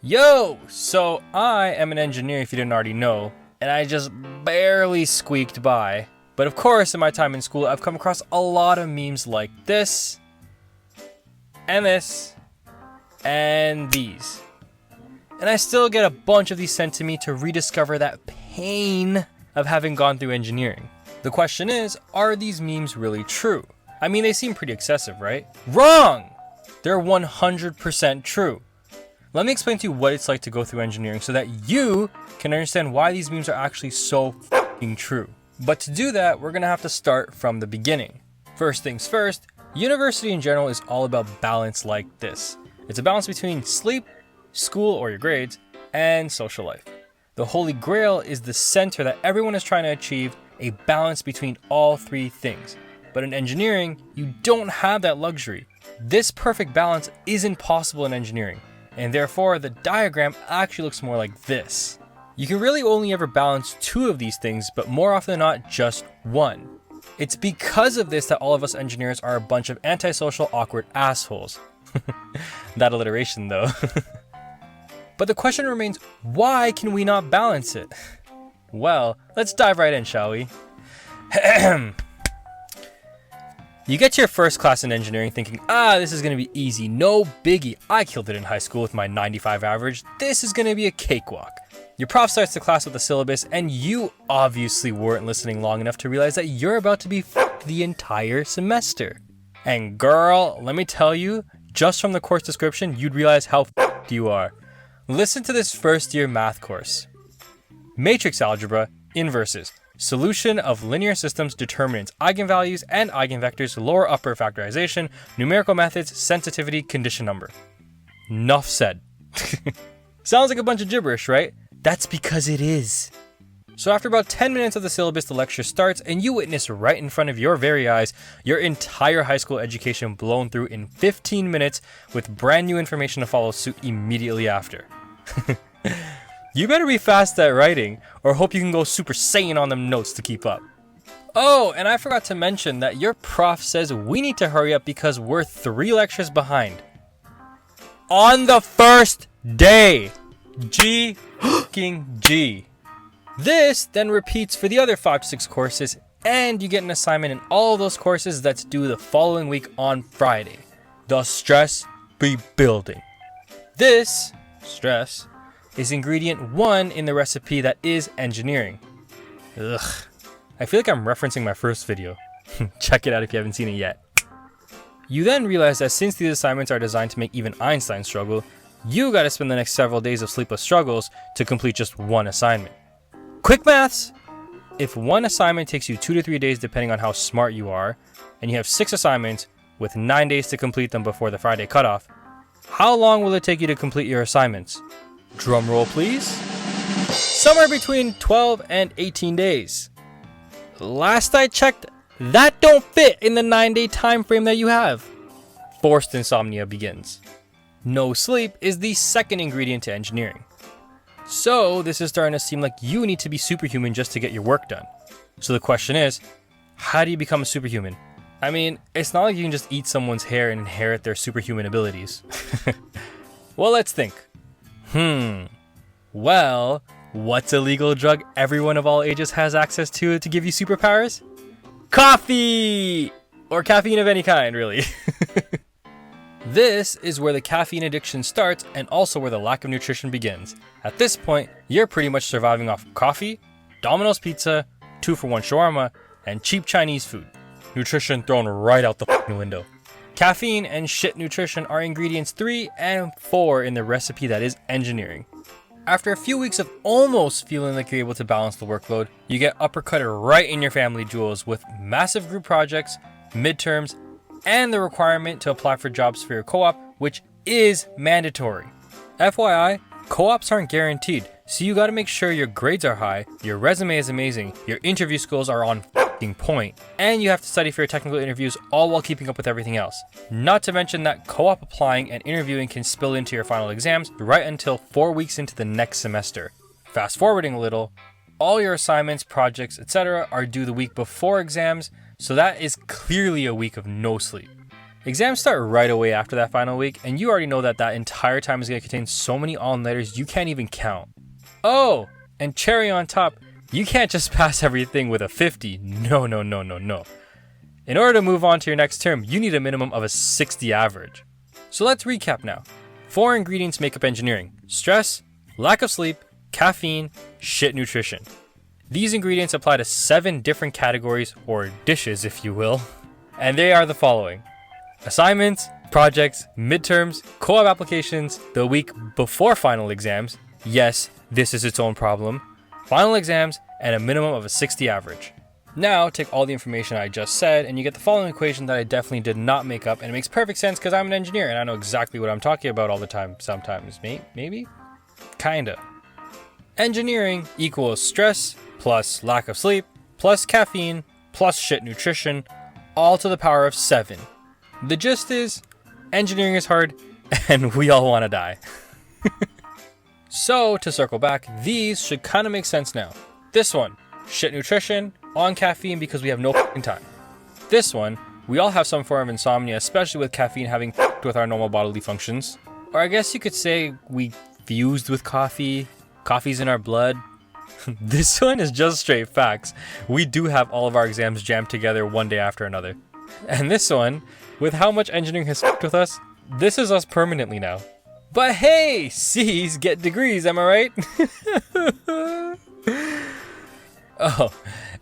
Yo! So I am an engineer if you didn't already know, and I just barely squeaked by. But of course, in my time in school, I've come across a lot of memes like this, and this, and these. And I still get a bunch of these sent to me to rediscover that pain of having gone through engineering. The question is, are these memes really true? I mean, they seem pretty excessive, right? Wrong! They're 100% true. Let me explain to you what it's like to go through engineering so that you can understand why these memes are actually so f***ing true. But to do that, we're gonna have to start from the beginning. First things first, university in general is all about balance like this. It's a balance between sleep, school or your grades, and social life. The holy grail is the center that everyone is trying to achieve, a balance between all three things. But in engineering, you don't have that luxury. This perfect balance isn't possible in engineering, and therefore the diagram actually looks more like this. You can really only ever balance two of these things, but more often than not, just one. It's because of this that all of us engineers are a bunch of antisocial, awkward assholes. That alliteration though. But the question remains, why can we not balance it? Well, let's dive right in, shall we? You get to your first class in engineering thinking, this is going to be easy, no biggie. I killed it in high school with my 95 average. This is going to be a cakewalk. Your prof starts the class with the syllabus, and you obviously weren't listening long enough to realize that you're about to be f***ed the entire semester. And girl, let me tell you, just from the course description, you'd realize how f***ed you are. Listen to this first year math course. Matrix algebra, inverses, solution of linear systems, determinants, eigenvalues and eigenvectors, lower upper factorization, numerical methods, sensitivity, condition number. Nuff said. Sounds like a bunch of gibberish, right? That's because it is. So after about 10 minutes of the syllabus, the lecture starts and you witness right in front of your very eyes your entire high school education blown through in 15 minutes with brand new information to follow suit immediately after. You better be fast at writing or hope you can go Super Saiyan on them notes to keep up. Oh, and I forgot to mention that your prof says we need to hurry up because we're 3 lectures behind. On the first day! G G. This then repeats for the other 5 to 6 courses, and you get an assignment in all of those courses that's due the following week on Friday. The stress be building. This stress is ingredient 1 in the recipe that is engineering. Ugh. I feel like I'm referencing my first video. Check it out if you haven't seen it yet. You then realize that since these assignments are designed to make even Einstein struggle, you gotta spend the next several days of sleepless struggles to complete just one assignment. Quick maths! If one assignment takes you 2 to 3 days depending on how smart you are, and you have 6 assignments with 9 days to complete them before the Friday cutoff, how long will it take you to complete your assignments? Drum roll please. Somewhere between 12 and 18 days. Last I checked, that don't fit in the 9-day time frame that you have. Forced insomnia begins. No sleep is the second ingredient to engineering. So this is starting to seem like you need to be superhuman just to get your work done. So the question is, how do you become a superhuman? I mean, it's not like you can just eat someone's hair and inherit their superhuman abilities. Well, let's think. Well, what's a legal drug everyone of all ages has access to give you superpowers? Coffee! Or caffeine of any kind, really. This is where the caffeine addiction starts and also where the lack of nutrition begins. At this point, you're pretty much surviving off coffee, Domino's pizza, 2-for-1 shawarma, and cheap Chinese food. Nutrition thrown right out the f***ing window. Caffeine and shit nutrition are ingredients 3 and 4 in the recipe that is engineering. After a few weeks of almost feeling like you're able to balance the workload, you get uppercutted right in your family jewels with massive group projects, midterms, and the requirement to apply for jobs for your co-op, which is mandatory. FYI, co-ops aren't guaranteed, so you gotta make sure your grades are high, your resume is amazing, your interview skills are on f***ing point, and you have to study for your technical interviews all while keeping up with everything else. Not to mention that co-op applying and interviewing can spill into your final exams right until 4 weeks into the next semester. Fast forwarding a little, all your assignments, projects, etc. are due the week before exams, so that is clearly a week of no sleep. Exams start right away after that final week, and you already know that that entire time is going to contain so many all-nighters you can't even count. Oh, and cherry on top, you can't just pass everything with a 50. No. In order to move on to your next term, you need a minimum of a 60 average. So let's recap now. 4 ingredients make up engineering: stress, lack of sleep, caffeine, shit nutrition. These ingredients apply to 7 different categories, or dishes if you will, and they are the following: assignments, projects, midterms, co-op applications, the week before final exams, yes, this is its own problem, final exams, and a minimum of a 60 average. Now, take all the information I just said, and you get the following equation that I definitely did not make up, and it makes perfect sense because I'm an engineer, and I know exactly what I'm talking about all the time, sometimes, maybe? Kinda. Engineering equals stress, plus lack of sleep, plus caffeine, plus shit nutrition, all to the power of 7. The gist is, engineering is hard, and we all want to die. So, to circle back, these should kind of make sense now. This one, shit nutrition, on caffeine because we have no f***ing time. This one, we all have some form of insomnia, especially with caffeine having f***ed with our normal bodily functions. Or I guess you could say we fused with coffee, coffee's in our blood. This one is just straight facts. We do have all of our exams jammed together one day after another. And this one, with how much engineering has f***ed with us, this is us permanently now. But hey, C's get degrees, am I right? Oh,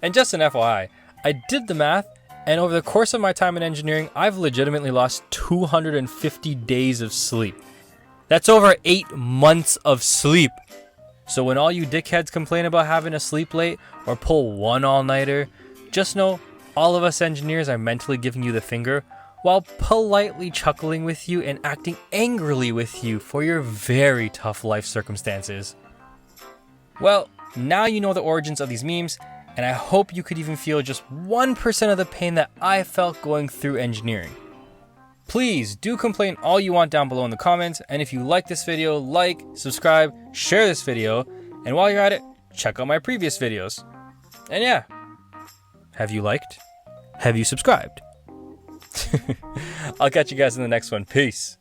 and just an FYI, I did the math, and over the course of my time in engineering, I've legitimately lost 250 days of sleep. That's over 8 months of sleep. So when all you dickheads complain about having to sleep late or pull one all-nighter, just know all of us engineers are mentally giving you the finger while politely chuckling with you and acting angrily with you for your very tough life circumstances. Well, now you know the origins of these memes, and I hope you could even feel just 1% of the pain that I felt going through engineering. Please do complain all you want down below in the comments, and if you like this video, like, subscribe, share this video, and while you're at it, check out my previous videos. And yeah, have you liked? Have you subscribed? I'll catch you guys in the next one. Peace.